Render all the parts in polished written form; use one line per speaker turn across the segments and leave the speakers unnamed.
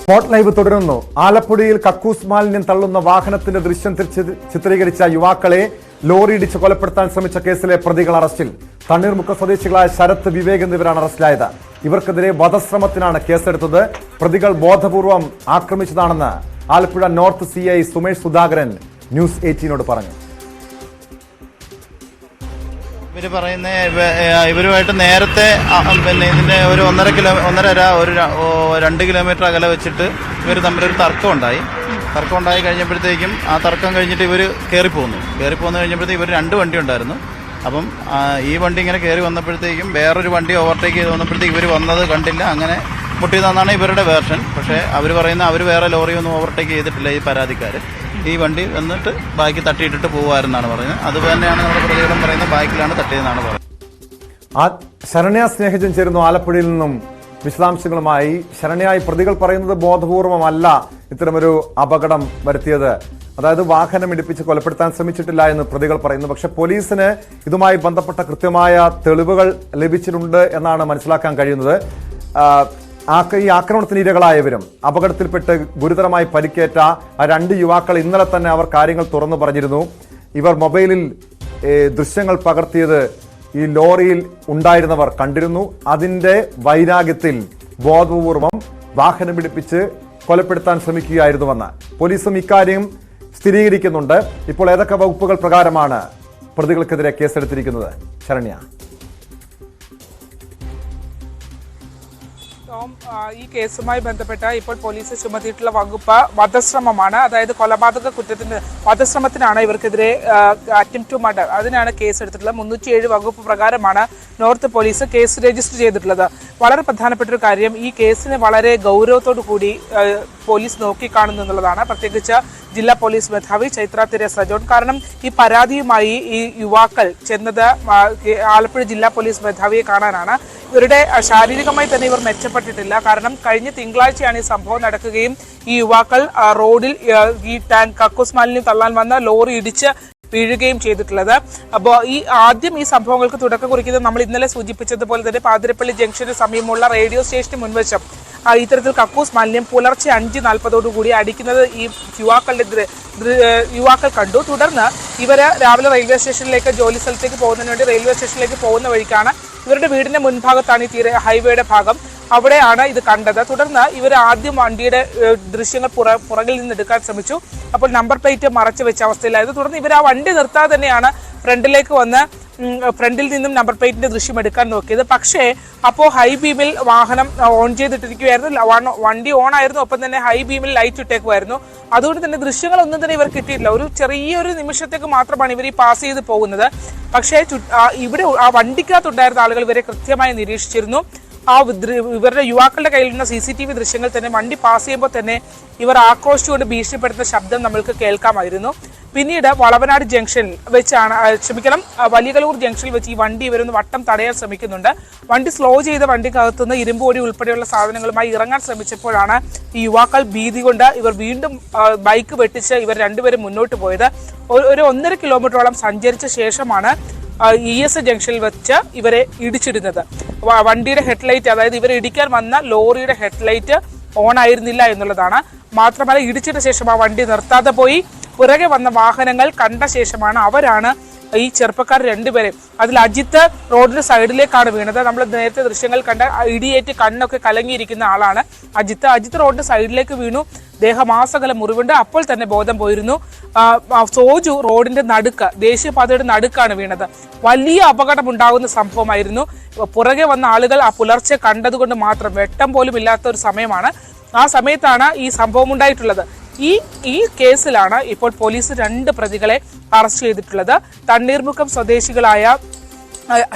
Spot live തുടരുന്നു. ആലപ്പുഴയിൽ കക്കൂസ് മാലിന്യം തള്ളുന്ന വാഹനത്തിന്റെ ദൃശ്യം ചിത്രീകരിച്ച യുവാക്കളെ ലോറി ഇടിച്ച് കൊലപ്പെടുത്താൻ ശ്രമിച്ച കേസിലെ പ്രതികൾ അറസ്റ്റിൽ. തണ്ണീർമുക്കം സ്വദേശികളായ ശരത്, വിവേക് എന്നിവരാണ് അറസ്റ്റിലായത്. ഇവർക്കെതിരെ വധശ്രമത്തിനാണ് കേസെടുത്തത്. പ്രതികൾ ബോധപൂർവം ആക്രമിച്ചതാണെന്ന് Alappuzha north CI Sumesh Sudhakaran news 18നോട് പറഞ്ഞു.
ഇവര് പറയുന്ന ഇവരുമായിട്ട് നേരത്തെ പിന്നെ ഇതിന്റെ ഒരു 2 കിലോമീറ്റർ അകലെ വെച്ചിട്ട് ഇവർ തമ്മിലൊരു തർക്കം ഉണ്ടായി കഴിഞ്ഞപ്പോഴത്തേക്കും ആ തർക്കം കഴിഞ്ഞിട്ട് ഇവർ കയറിപ്പോന്നു കഴിഞ്ഞപ്പോഴത്തേക്കും ഇവർ 2 വണ്ടി ഉണ്ടായിരുന്നു. അപ്പം ഈ വണ്ടി ഇങ്ങനെ കയറി വന്നപ്പോഴത്തേക്കും വേറൊരു വണ്ടി ഓവർടേക്ക് ചെയ്ത് വന്നപ്പോഴത്തേക്കും ഇവർ വന്നത് കണ്ടില്ല, അങ്ങനെ മുട്ടിയതെന്നാണ് ഇവരുടെ വേർഷൻ. പക്ഷേ അവർ പറയുന്ന അവർ വേറെ ലോറിയൊന്നും ഓവർടേക്ക് ചെയ്തിട്ടില്ല. ഈ പരാതിക്കാർ ഈ വണ്ടി വന്നിട്ട് ബാക്കി തട്ടിയിട്ടിട്ട് പോകുമായിരുന്നാണ് പറയുന്നത്. അത് തന്നെയാണ് നമ്മുടെ പ്രതികളും പറയുന്നത്, ബാക്കിലാണ് തട്ടിയതെന്നാണ് പറയുന്നത്.
ശരണ്യ സ്നേഹജൻ ചേരുന്നു ആലപ്പുഴയിൽ നിന്നും വിശദാംശങ്ങളുമായി. ശരണ്യായി, പ്രതികൾ പറയുന്നത് ബോധപൂർവമല്ല ഇത്തരമൊരു അപകടം വരുത്തിയത്, അതായത് വാഹനം ഇടിപ്പിച്ച് കൊലപ്പെടുത്താൻ ശ്രമിച്ചിട്ടില്ല എന്ന് പ്രതികൾ പറയുന്നു. പക്ഷെ പോലീസിന് ഇതുമായി ബന്ധപ്പെട്ട കൃത്യമായ തെളിവുകൾ ലഭിച്ചിട്ടുണ്ട് എന്നാണ് മനസ്സിലാക്കാൻ കഴിയുന്നത്. ഈ ആക്രമണത്തിന് ഇരകളായവരും അപകടത്തിൽപ്പെട്ട് ഗുരുതരമായി പരിക്കേറ്റ ആ 2 യുവാക്കൾ ഇന്നലെ തന്നെ അവർ കാര്യങ്ങൾ തുറന്നു പറഞ്ഞിരുന്നു. ഇവർ മൊബൈലിൽ ദൃശ്യങ്ങൾ പകർത്തിയത് ഈ ലോറിയിൽ ഉണ്ടായിരുന്നവർ കണ്ടിരുന്നു. അതിന്റെ വൈരാഗ്യത്തിൽ ബോധപൂർവം വാഹനം പിടിപ്പിച്ച് കൊലപ്പെടുത്താൻ ശ്രമിക്കുകയായിരുന്നുവെന്ന് പോലീസും ഇക്കാര്യം സ്ഥിരീകരിക്കുന്നുണ്ട്. ഇപ്പോൾ ഏതൊക്കെ വകുപ്പുകൾ പ്രകാരമാണ് പ്രതികൾക്കെതിരെ കേസെടുത്തിരിക്കുന്നത്? ശരണ്യ.
ഈ കേസുമായി ബന്ധപ്പെട്ട ഇപ്പോൾ പോലീസ് ചുമത്തിയിട്ടുള്ള വകുപ്പ് വധശ്രമമാണ്. അതായത് കൊലപാതക കുറ്റത്തിന് വധശ്രമത്തിനാണ് ഇവർക്കെതിരെ അറ്റംപ്റ്റ് ടു മർഡർ, അതിനാണ് കേസ് എടുത്തിട്ടുള്ളത്. 307 വകുപ്പ് പ്രകാരമാണ് നോർത്ത് പോലീസ് കേസ് രജിസ്റ്റർ ചെയ്തിട്ടുള്ളത്. വളരെ പ്രധാനപ്പെട്ട ഒരു കാര്യം, ഈ കേസിനെ വളരെ ഗൗരവത്തോടു കൂടി പോലീസ് നോക്കിക്കാണുന്നു എന്നുള്ളതാണ്. പ്രത്യേകിച്ച് ജില്ലാ പോലീസ് മേധാവി ചൈത്ര തെരേസ ജോൺ. കാരണം ഈ പരാതിയുമായി ഈ യുവാക്കൾ ചെന്നത് ആലപ്പുഴ ജില്ലാ പോലീസ് മേധാവിയെ കാണാനാണ്. ഇവരുടെ ശാരീരികമായി തന്നെ ഇവർ മെച്ചപ്പെട്ടിട്ടില്ല. കാരണം കഴിഞ്ഞ തിങ്കളാഴ്ചയാണ് ഈ സംഭവം നടക്കുകയും ഈ യുവാക്കൾ റോഡിൽ ഈ കക്കൂസ് മാലിന്യം തള്ളാൻ വന്ന ലോറി ഇടിച്ച് വീഴുകയും ചെയ്തിട്ടുള്ളത്. അപ്പോൾ ആദ്യം ഈ സംഭവങ്ങൾക്ക് തുടക്കം കുറിക്കുന്നത് നമ്മൾ ഇന്നലെ സൂചിപ്പിച്ചതുപോലെ തന്നെ പാതിരപ്പള്ളി ജംഗ്ഷന് സമീപമുള്ള റേഡിയോ സ്റ്റേഷന് മുൻവശം ഇത്തരത്തിൽ കക്കൂസ് മാലിന്യം പുലർച്ചെ 5:40 അടിക്കുന്നത് ഈ യുവാക്കൾ കണ്ടു. തുടർന്ന് ഇവര് രാവിലെ റെയിൽവേ സ്റ്റേഷനിലേക്ക് ജോലി സ്ഥലത്തേക്ക് പോകുന്നതിന് വേണ്ടി റെയിൽവേ സ്റ്റേഷനിലേക്ക് പോകുന്ന വഴിക്കാണ് ഇവരുടെ വീടിന്റെ മുൻഭാഗത്താണ് ഈ ഹൈവേയുടെ ഭാഗം, അവിടെയാണ് ഇത് കണ്ടത്. തുടർന്ന് ഇവർ ആദ്യം വണ്ടിയുടെ ദൃശ്യങ്ങൾ പുറകിൽ നിന്ന് എടുക്കാൻ ശ്രമിച്ചു. അപ്പോൾ നമ്പർ പ്ലേറ്റ് മറച്ചു വെച്ച അവസ്ഥയിലായിരുന്നു. തുടർന്ന് ഇവർ ആ വണ്ടി നിർത്താതെ തന്നെയാണ് ഫ്രണ്ടിലേക്ക് വന്ന് ഫ്രണ്ടിൽ നിന്നും നമ്പർ പ്ലേറ്റിന്റെ ദൃശ്യം എടുക്കാൻ നോക്കിയത്. പക്ഷേ അപ്പോൾ ഹൈ ബീമിൽ വാഹനം ഓൺ ചെയ്തിട്ടിരിക്കുകയായിരുന്നു. വണ്ടി ഓൺ ആയിരുന്നു, ഒപ്പം തന്നെ ഹൈ ബീമിൽ ലൈറ്റ് ഇട്ടേക്കുമായിരുന്നു. അതുകൊണ്ട് തന്നെ ദൃശ്യങ്ങളൊന്നും തന്നെ ഇവർ കിട്ടിയിട്ടില്ല. ഒരു ചെറിയൊരു നിമിഷത്തേക്ക് മാത്രമാണ് ഇവർ ഈ പാസ് ചെയ്ത് പോകുന്നത്. പക്ഷേ ഇവിടെ ആ വണ്ടിക്കകത്തുണ്ടായിരുന്ന ആളുകൾ ഇവരെ കൃത്യമായി നിരീക്ഷിച്ചിരുന്നു. ഇവരുടെ യുവാക്കളുടെ കയ്യിലുള്ള CCTV ദൃശ്യങ്ങൾ തന്നെ വണ്ടി പാസ് ചെയ്യുമ്പോൾ തന്നെ ഇവർ ആക്രോശിച്ചുകൊണ്ട് ഭീഷണിപ്പെടുത്തുന്ന ശബ്ദം നമ്മൾക്ക് കേൾക്കാമായിരുന്നു. പിന്നീട് വളവനാട് ജംഗ്ഷനിൽ വെച്ചാണ് വലിയകലൂർ ജംഗ്ഷനിൽ വെച്ച് ഈ വണ്ടി ഇവരൊന്ന് വട്ടം തടയാൻ ശ്രമിക്കുന്നുണ്ട്. വണ്ടി സ്ലോ ചെയ്ത വണ്ടിക്കകത്തുനിന്ന് ഇരുമ്പൊടി ഉൾപ്പെടെയുള്ള സാധനങ്ങളുമായി ഇറങ്ങാൻ ശ്രമിച്ചപ്പോഴാണ് ഈ യുവാക്കൾ ഭീതി കൊണ്ട് ഇവർ വീണ്ടും ബൈക്ക് വെട്ടിച്ച് ഇവർ 2 പേരും മുന്നോട്ട് പോയത്. ഒരു 1.5 കിലോമീറ്ററോളം സഞ്ചരിച്ച ശേഷമാണ് ES ജംഗ്ഷനിൽ വെച്ച് ഇവരെ ഇടിച്ചിടുന്നത്. വണ്ടിയുടെ ഹെഡ്ലൈറ്റ്, അതായത് ഇവരെ ഇടിക്കാൻ വന്ന ലോറിയുടെ ഹെഡ്ലൈറ്റ് ഓൺ ആയിരുന്നില്ല എന്നുള്ളതാണ്. മാത്രമല്ല ഇടിച്ചിട്ട ശേഷം ആ വണ്ടി നിർത്താതെ പോയി പുറകെ വന്ന വാഹനങ്ങൾ കണ്ട ശേഷമാണ് അവരാണ് ഈ ചെറുപ്പക്കാർ 2 പേരെ, അതിൽ അജിത്ത് റോഡിന്റെ സൈഡിലേക്കാണ് വീണത്. നമ്മൾ നേരത്തെ ദൃശ്യങ്ങൾ കണ്ട ഇടിയേറ്റ് കണ്ണൊക്കെ കലങ്ങിയിരിക്കുന്ന ആളാണ് അജിത്ത് റോഡിന്റെ സൈഡിലേക്ക് വീണു. ദേഹമാസകലം മുറിവുണ്ട്. അപ്പോൾ തന്നെ ബോധം പോയിരുന്നു. സോജു റോഡിന്റെ ദേശീയപാതയുടെ നടുക്കാണ് വീണത്. വലിയ അപകടം ഉണ്ടാകുന്ന സംഭവമായിരുന്നു. പുറകെ വന്ന ആളുകൾ ആ പുലർച്ചെ കണ്ടതുകൊണ്ട് മാത്രം, വെട്ടം പോലും ഇല്ലാത്ത ഒരു സമയമാണ്, ആ സമയത്താണ് ഈ സംഭവം ഉണ്ടായിട്ടുള്ളത്. ഈ കേസിലാണ് ഇപ്പോൾ പോലീസ് 2 പ്രതികളെ അറസ്റ്റ് ചെയ്തിട്ടുള്ളത്. തണ്ണീർമുക്കം സ്വദേശികളായ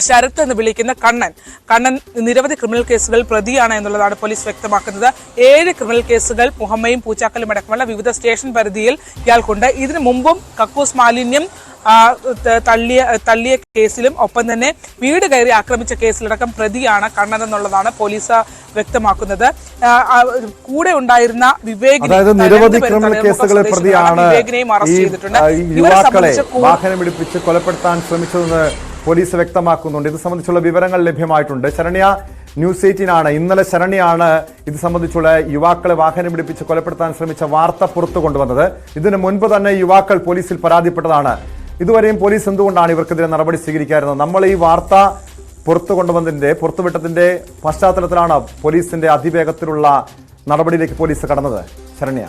ശരത് എന്ന് വിളിക്കുന്ന കണ്ണൻ നിരവധി ക്രിമിനൽ കേസുകൾ പ്രതിയാണ് എന്നുള്ളതാണ് പോലീസ് വ്യക്തമാക്കുന്നത്. 7 ക്രിമിനൽ കേസുകൾ മുഹമ്മയും പൂച്ചാക്കലും അടക്കമുള്ള വിവിധ സ്റ്റേഷൻ പരിധിയിൽ ഇയാൾക്കുണ്ട്. ഇതിനു മുമ്പും കക്കൂസ് മാലിന്യം തള്ളിയ കേസിലും ഒപ്പം തന്നെ വീട് കയറി ആക്രമിച്ച കേസിലടക്കം പ്രതിയാണ് കണ്ണൻ എന്നുള്ളതാണ് പോലീസ് വ്യക്തമാക്കുന്നത്. കൂടെ ഉണ്ടായിരുന്ന
നിരവധി ക്രിമിനൽ കേസുകളിൽ പ്രതിയാണ് യുവാക്കളെ വാഹനമിടിപ്പിച്ച് കൊലപ്പെടുത്താൻ ശ്രമിച്ചതെന്ന് പോലീസ് വ്യക്തമാക്കുന്നുണ്ട്. ഇത് സംബന്ധിച്ചുള്ള വിവരങ്ങൾ ലഭ്യമായിട്ടുണ്ട്. ശരണ്യ, ന്യൂസ് 18 ഇന്നലെ ശരണ്യാണ് ഇത് സംബന്ധിച്ചുള്ള യുവാക്കളെ വാഹനം പിടിപ്പിച്ച് കൊലപ്പെടുത്താൻ ശ്രമിച്ച വാർത്ത പുറത്തു കൊണ്ടുവന്നത്. ഇതിനു മുൻപ് തന്നെ യുവാക്കൾ പോലീസിൽ പരാതിപ്പെട്ടതാണ്. ഇതുവരെയും പോലീസ് എന്തുകൊണ്ടാണ് ഇവർക്കെതിരെ നടപടി സ്വീകരിക്കാറുള്ളത്? നമ്മൾ ഈ വാർത്ത പുറത്തുവിട്ടതിന്റെ പശ്ചാത്തലത്തിലാണ് പോലീസിന്റെ അതിവേഗത്തിലുള്ള നടപടിയിലേക്ക് പോലീസ് കടന്നത്. ശരണ്യ,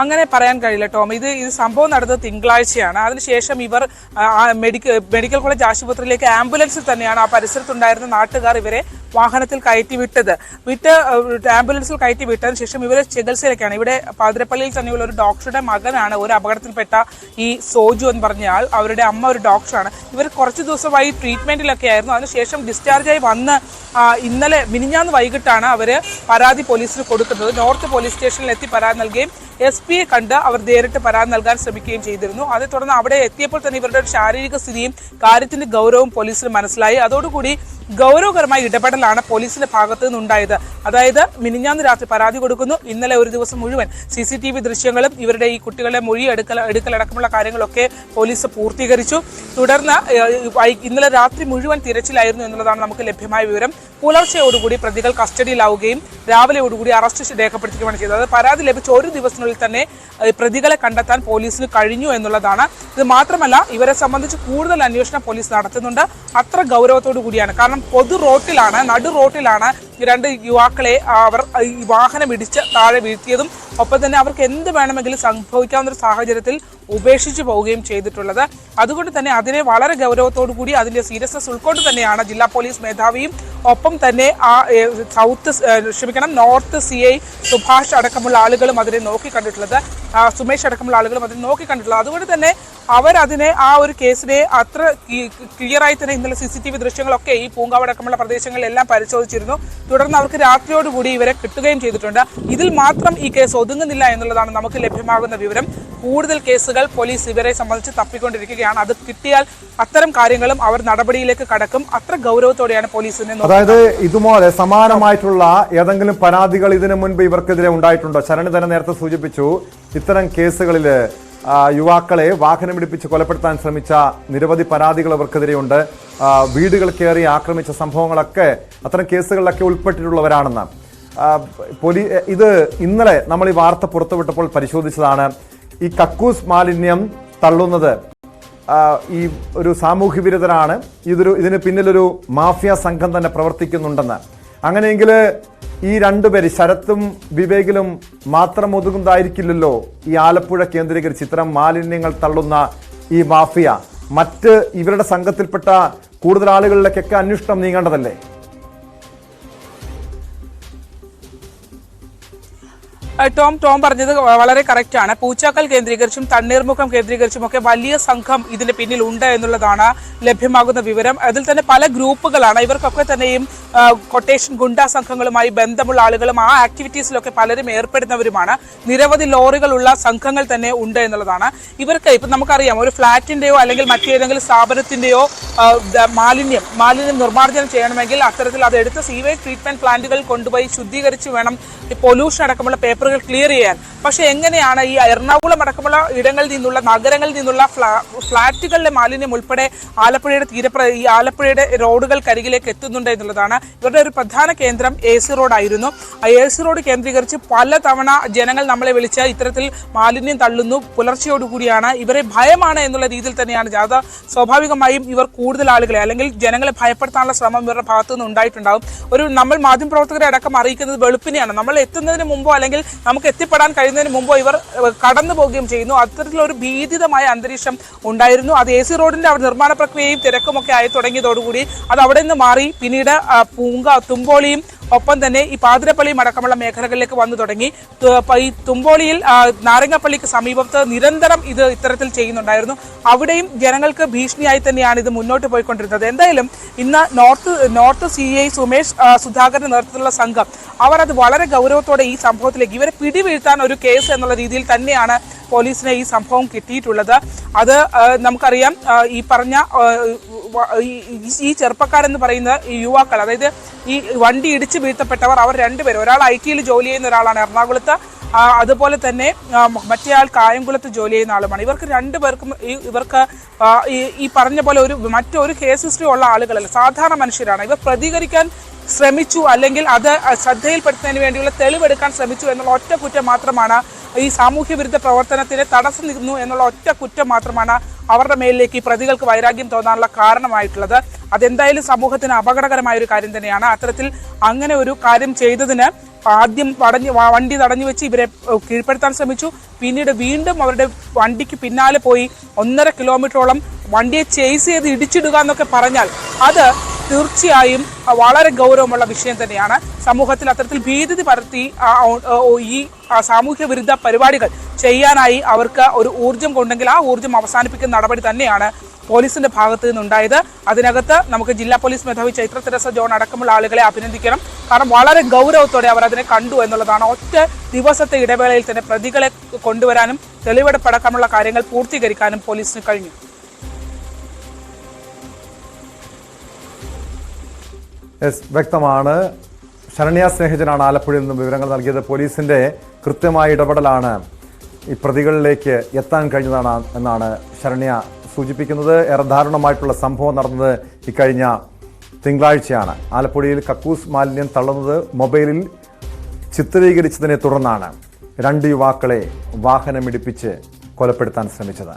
അങ്ങനെ പറയാൻ കഴിയില്ല ടോം. ഇത് സംഭവം നടന്നത് തിങ്കളാഴ്ചയാണ്. അതിനുശേഷം ഇവർ മെഡിക്കൽ കോളേജ് ആശുപത്രിയിലേക്ക് ആംബുലൻസിൽ തന്നെയാണ് ആ പരിസരത്തുണ്ടായിരുന്ന നാട്ടുകാർ ഇവരെ വാഹനത്തിൽ കയറ്റി വിട്ടത്. ആംബുലൻസിൽ കയറ്റി വിട്ടതിന് ശേഷം ഇവരെ ചികിത്സയിലേക്കാണ്. ഇവിടെ പാതിരപ്പള്ളിയിൽ തന്നെയുള്ള ഒരു ഡോക്ടറുടെ മകനാണ് ഒരു അപകടത്തിൽപ്പെട്ട ഈ സോജു എന്ന് പറഞ്ഞാൽ. അവരുടെ അമ്മ ഒരു ഡോക്ടറാണ്. ഇവർ കുറച്ച് ദിവസമായി ട്രീറ്റ്മെന്റിലൊക്കെ ആയിരുന്നു. അതിനുശേഷം ഡിസ്ചാർജായി വന്ന് ഇന്നലെ മിനിഞ്ഞാന്ന് വൈകിട്ടാണ് അവർ പരാതി പോലീസിന് കൊടുക്കുന്നത്. നോർത്ത് പോലീസ് സ്റ്റേഷനിൽ എത്തി പരാതി നൽകുകയും SP യെ കണ്ട് അവർ നേരിട്ട് പരാതി നൽകാൻ ശ്രമിക്കുകയും ചെയ്തിരുന്നു. അതേ തുടർന്ന് അവിടെ എത്തിയപ്പോൾ തന്നെ ഇവരുടെ ഒരു ശാരീരിക സ്ഥിതിയും കാര്യത്തിന്റെ ഗൗരവവും പോലീസിന് മനസ്സിലായി. അതോടുകൂടി ഗൗരവകരമായ ഇടപെടലാണ് പോലീസിന്റെ ഭാഗത്തു നിന്നുണ്ടായത്. അതായത് മിനിഞ്ഞാന്ന് രാത്രി പരാതി കൊടുക്കുന്നു. ഇന്നലെ ഒരു ദിവസം മുഴുവൻ CCTV ദൃശ്യങ്ങളും ഇവരുടെ ഈ കുട്ടികളുടെ മൊഴി എടുക്കലടക്കമുള്ള കാര്യങ്ങളൊക്കെ പോലീസ് പൂർത്തീകരിച്ചു. തുടർന്ന് ഇന്നലെ രാത്രി മുഴുവൻ തിരച്ചിലായിരുന്നു എന്നുള്ളതാണ് നമുക്ക് ലഭ്യമായ വിവരം. പുലർച്ചെയോടുകൂടി പ്രതികൾ കസ്റ്റഡിയിലാവുകയും രാവിലെയോടുകൂടി അറസ്റ്റ് രേഖപ്പെടുത്തുകയാണ് ചെയ്തത്. പരാതി ലഭിച്ച ഒരു ദിവസത്തിനുള്ളിൽ തന്നെ പ്രതികളെ കണ്ടെത്താൻ പോലീസിന് കഴിഞ്ഞു എന്നുള്ളതാണ്. ഇത് മാത്രമല്ല, ഇവരെ സംബന്ധിച്ച് കൂടുതൽ അന്വേഷണം പോലീസ് നടത്തുന്നുണ്ട്. അത്ര ഗൗരവത്തോടു കൂടിയാണ്. കാരണം നടു റോട്ടിലാണ് രണ്ട് യുവാക്കളെ അവർ വാഹനം ഇടിച്ച് താഴെ വീഴ്ത്തിയതും ഒപ്പം തന്നെ അവർക്ക് എന്ത് വേണമെങ്കിലും സംഭവിക്കാവുന്ന ഒരു സാഹചര്യത്തിൽ ഉപേക്ഷിച്ചു പോവുകയും ചെയ്തിട്ടുള്ളത്. അതുകൊണ്ട് തന്നെ അതിനെ വളരെ ഗൗരവത്തോടു കൂടി അതിന്റെ സീരിയസ്നെസ് ഉൾക്കൊണ്ട് തന്നെയാണ് ജില്ലാ പോലീസ് മേധാവിയും ഒപ്പം തന്നെ നോർത്ത് CI സുമേഷ് അടക്കമുള്ള ആളുകളും അതിനെ നോക്കിക്കണ്ടിട്ടുള്ളത്. അതുകൊണ്ട് തന്നെ അവരതിനെ ആ ഒരു കേസിനെ അത്ര ക്ലിയറായി തന്നെ ഇന്നലെ CCTV ദൃശ്യങ്ങളൊക്കെ ഈ പൂങ്കാവടക്കമുള്ള പ്രദേശങ്ങളിലെല്ലാം പരിശോധിച്ചിരുന്നു. തുടർന്ന് അവർക്ക് രാത്രിയോടുകൂടി ഇവരെ കിട്ടുകയും ചെയ്തിട്ടുണ്ട്. ഇതിൽ മാത്രം ഈ കേസ് ഒതുങ്ങുന്നില്ല എന്നുള്ളതാണ് നമുക്ക് ലഭ്യമാകുന്ന വിവരം. കൂടുതൽ കേസുകൾ പോലീസ് ഇവരെ സംബന്ധിച്ച് തപ്പിക്കൊണ്ടിരിക്കുകയാണ്. അത് കിട്ടിയാൽ അത്തരം കാര്യങ്ങളും അവർ നടപടിയിലേക്ക് കടക്കും. അത്ര ഗൗരവത്തോടെയാണ് പോലീസിനെ.
അതായത് ഇതുപോലെ സമാനമായിട്ടുള്ള ഏതെങ്കിലും പരാതികൾ ഇതിനു മുൻപ് ഇവർക്കെതിരെ ഉണ്ടായിട്ടുണ്ടോ? ശരണി തന്നെ നേരത്തെ സൂചിപ്പിച്ചു, ഇത്തരം കേസുകളിൽ യുവാക്കളെ വാഹനം പിടിപ്പിച്ച് കൊലപ്പെടുത്താൻ ശ്രമിച്ച നിരവധി പരാതികൾ ഇവർക്കെതിരെയുണ്ട്. വീടുകൾ കയറി ആക്രമിച്ച സംഭവങ്ങളൊക്കെ അത്തരം കേസുകളിലൊക്കെ ഉൾപ്പെട്ടിട്ടുള്ളവരാണെന്ന് ഇത് ഇന്നലെ നമ്മൾ ഈ വാർത്ത പുറത്തുവിട്ടപ്പോൾ പരിശോധിച്ചതാണ്. ഈ കക്കൂസ് മാലിന്യം തള്ളുന്നത് ഈ ഒരു സാമൂഹ്യ വിരുദ്ധരാണ്. ഇതിന് പിന്നിലൊരു മാഫിയ സംഘം തന്നെ പ്രവർത്തിക്കുന്നുണ്ടെന്ന്. അങ്ങനെയെങ്കിൽ ഈ രണ്ടുപേര് ശരത്തും വിവേകിലും മാത്രം ഒതുങ്ങുന്നതായിരിക്കില്ലല്ലോ ഈ ആലപ്പുഴ കേന്ദ്രീകരിച്ച് ഇത്തരം മാലിന്യങ്ങൾ തള്ളുന്ന ഈ മാഫിയ. മറ്റ് ഇവരുടെ സംഘത്തിൽപ്പെട്ട കൂടുതൽ ആളുകളിലേക്കൊക്കെ അന്വേഷണം നീങ്ങേണ്ടതല്ലേ?
ടോം പറഞ്ഞത് വളരെ കറക്റ്റ് ആണ്. പൂച്ചാക്കൽ കേന്ദ്രീകരിച്ചും തണ്ണീർമുഖം കേന്ദ്രീകരിച്ചും ഒക്കെ വലിയ സംഘം ഇതിന് പിന്നിൽ ഉണ്ട് എന്നുള്ളതാണ് ലഭ്യമാകുന്ന വിവരം. അതിൽ തന്നെ പല ഗ്രൂപ്പുകളാണ്. ഇവർക്കൊക്കെ തന്നെയും കൊട്ടേഷൻ ഗുണ്ടാ സംഘങ്ങളുമായി ബന്ധമുള്ള ആളുകളും ആ ആക്ടിവിറ്റീസിലൊക്കെ പലരും ഏർപ്പെടുന്നവരുമാണ്. നിരവധി ലോറികളുള്ള സംഘങ്ങൾ തന്നെ ഉണ്ട് എന്നുള്ളതാണ്. ഇവർക്ക് ഇപ്പം നമുക്കറിയാം, ഒരു ഫ്ളാറ്റിന്റെയോ അല്ലെങ്കിൽ മറ്റേതെങ്കിലും സ്ഥാപനത്തിന്റെയോ മാലിന്യം നിർമ്മാർജ്ജനം ചെയ്യണമെങ്കിൽ അത്തരത്തിൽ അത് എടുത്ത് സീവേജ് ട്രീറ്റ്മെന്റ് പ്ലാന്റുകൾ കൊണ്ടുപോയി ശുദ്ധീകരിച്ച് വേണം പൊല്യൂഷൻ അടക്കമുള്ള പേപ്പറുകൾ ക്ലിയർ ചെയ്യാൻ. പക്ഷെ എങ്ങനെയാണ് ഈ എറണാകുളം അടക്കമുള്ള ഇടങ്ങളിൽ നിന്നുള്ള നഗരങ്ങളിൽ നിന്നുള്ള ഫ്ളാറ്റുകളിലെ മാലിന്യം ഉൾപ്പെടെ ആലപ്പുഴയുടെ റോഡുകൾക്കരികിലേക്ക് എത്തുന്നുണ്ട് എന്നുള്ളതാണ്. ഇവരുടെ ഒരു പ്രധാന കേന്ദ്രം AC റോഡായിരുന്നു. ആ AC റോഡ് കേന്ദ്രീകരിച്ച് പലതവണ ജനങ്ങൾ നമ്മളെ വിളിച്ച് ഇത്തരത്തിൽ മാലിന്യം തള്ളുന്നു. പുലർച്ചയോടുകൂടിയാണ്. ഇവരെ ഭയമാണ് എന്നുള്ള രീതിയിൽ തന്നെയാണ് അത്. സ്വാഭാവികമായും ഇവർ കൂടുതൽ ആളുകളെ അല്ലെങ്കിൽ ജനങ്ങളെ ഭയപ്പെടുത്താനുള്ള ശ്രമം ഇവരുടെ ഭാഗത്തു നിന്ന് ഉണ്ടായിട്ടുണ്ടാകും. നമ്മൾ മാധ്യമപ്രവർത്തകരെ അടക്കം അറിയിക്കുന്നത് വെളുപ്പിനെയാണ്. നമ്മൾ എത്തുന്നതിന് മുമ്പോ അല്ലെങ്കിൽ നമുക്ക് എത്തിപ്പെടാൻ കഴിയുന്നതിന് മുമ്പോ ഇവർ കടന്നു പോവുകയും ചെയ്യുന്നു. അത്തരത്തിലൊരു ഭീതിതമായ അന്തരീക്ഷം ഉണ്ടായിരുന്നു. അത് AC റോഡിന്റെ നിർമ്മാണ പ്രക്രിയയും തിരക്കുമൊക്കെ ആയി തുടങ്ങിയതോടുകൂടി അത് അവിടെ നിന്ന് മാറി പിന്നീട് തുമ്പോളിയും ഒപ്പം തന്നെ ഈ പാതിരപ്പള്ളിയും അടക്കമുള്ള മേഖലകളിലേക്ക് വന്നു തുടങ്ങി. ഈ തുമ്പോളിയിൽ നാരങ്ങപ്പള്ളിക്ക് സമീപത്ത് നിരന്തരം ഇത് ഇത്തരത്തിൽ ചെയ്യുന്നുണ്ടായിരുന്നു. അവിടെയും ജനങ്ങൾക്ക് ഭീഷണിയായി തന്നെയാണ് ഇത് മുന്നോട്ട് പോയിക്കൊണ്ടിരുന്നത്. എന്തായാലും ഇന്ന് നോർത്ത് CI സുമേഷ് സുധാകരന്റെ നേതൃത്വത്തിലുള്ള സംഘം അവർ അത് വളരെ ഗൗരവത്തോടെ ഈ സംഭവത്തിലേക്ക് ഇവരെ പിടിവീഴ്ത്താൻ ഒരു കേസ് എന്നുള്ള രീതിയിൽ തന്നെയാണ് പോലീസിനെ ഈ സംഭവം കിട്ടിയിട്ടുള്ളത്. അത് നമുക്കറിയാം, ഈ പറഞ്ഞ ഈ ചെറുപ്പക്കാരെന്ന് പറയുന്ന ഈ യുവാക്കൾ, അതായത് ഈ വണ്ടി ഇടിച്ചു വീഴ്ത്തപ്പെട്ടവർ, അവർ രണ്ടുപേരും, ഒരാൾ IT ജോലി ചെയ്യുന്ന ഒരാളാണ് എറണാകുളത്ത്, അതുപോലെ തന്നെ മറ്റേയാൾ കായംകുളത്ത് ജോലി ചെയ്യുന്ന ആളുമാണ്. ഇവർക്ക് രണ്ടുപേർക്കും ഇവർക്ക് ഈ പറഞ്ഞ പോലെ മറ്റൊരു കേസ് ഹിസ്റ്ററി ഉള്ള ആളുകളല്ല, സാധാരണ മനുഷ്യരാണ്. ഇവർ പ്രതികരിക്കാൻ ശ്രമിച്ചു, അല്ലെങ്കിൽ അത് ശ്രദ്ധയിൽപ്പെടുത്തുന്നതിന് വേണ്ടിയുള്ള തെളിവെടുക്കാൻ ശ്രമിച്ചു എന്നുള്ള ഒറ്റ കുറ്റം മാത്രമാണ്, ഈ സാമൂഹ്യ വിരുദ്ധ പ്രവർത്തനത്തിന് തടസ്സം നിന്നു എന്നുള്ള ഒറ്റ കുറ്റം മാത്രമാണ് അവരുടെ മേലിലേക്ക് ഈ പ്രതികൾക്ക് വൈരാഗ്യം തോന്നാനുള്ള കാരണമായിട്ടുള്ളത്. അതെന്തായാലും സമൂഹത്തിന് അപകടകരമായ ഒരു കാര്യം തന്നെയാണ്. അത്തരത്തിൽ അങ്ങനെ ഒരു കാര്യം ചെയ്തതിന് ആദ്യം വണ്ടി തടഞ്ഞു വെച്ച് ഇവരെ കീഴ്പ്പെടുത്താൻ ശ്രമിച്ചു. പിന്നീട് വീണ്ടും അവരുടെ വണ്ടിക്ക് പിന്നാലെ പോയി 1.5 കിലോമീറ്ററോളം വണ്ടിയെ ചേസ് ചെയ്ത് ഇടിച്ചിടുക എന്നൊക്കെ പറഞ്ഞാൽ അത് തീർച്ചയായും വളരെ ഗൗരവമുള്ള വിഷയം തന്നെയാണ്. സമൂഹത്തിൽ അത്തരത്തിൽ ഭീതി പരത്തി ഈ സാമൂഹ്യ വിരുദ്ധ പരിപാടികൾ ചെയ്യാനായി അവർക്ക് ഒരു ഊർജ്ജം കൊണ്ടെങ്കിൽ ആ ഊർജ്ജം അവസാനിപ്പിക്കുന്ന നടപടി തന്നെയാണ് പോലീസിന്റെ ഭാഗത്ത് നിന്നുണ്ടായത്. അതിനകത്ത് നമുക്ക് ജില്ലാ പോലീസ് മേധാവി ചൈത്ര തെരേസ ജോൺ അടക്കമുള്ള ആളുകളെ അഭിനന്ദിക്കണം. കാരണം വളരെ ഗൗരവത്തോടെ അവർ അതിനെ കണ്ടു എന്നുള്ളതാണ്. ഒറ്റ ദിവസത്തെ ഇടവേളയിൽ തന്നെ പ്രതികളെ കൊണ്ടുവരാനും തെളിവെടുപ്പടക്കമുള്ള കാര്യങ്ങൾ പൂർത്തീകരിക്കാനും പോലീസിന് കഴിഞ്ഞു.
വ്യക്തമാണ്. ശരണ്യ സ്നേഹിതനാണ് ആലപ്പുഴയിൽ നിന്നും വിവരങ്ങൾ നൽകിയത്. പോലീസിന്റെ കൃത്യമായ ഇടപെടലാണ് ഈ പ്രതികളിലേക്ക് എത്താൻ കഴിഞ്ഞതാണ് എന്നാണ് ശരണ്യ സൂചിപ്പിക്കുന്നത്. ഏറെ ദാരുണമായിട്ടുള്ള സംഭവം നടന്നത് ഇക്കഴിഞ്ഞ തിങ്കളാഴ്ചയാണ്. ആലപ്പുഴയിൽ കക്കൂസ് മാലിന്യം തള്ളുന്നത് മൊബൈലിൽ ചിത്രീകരിച്ചതിനെ തുടർന്നാണ് 2 യുവാക്കളെ വാഹനമിടിപ്പിച്ച് കൊലപ്പെടുത്താൻ ശ്രമിച്ചത്.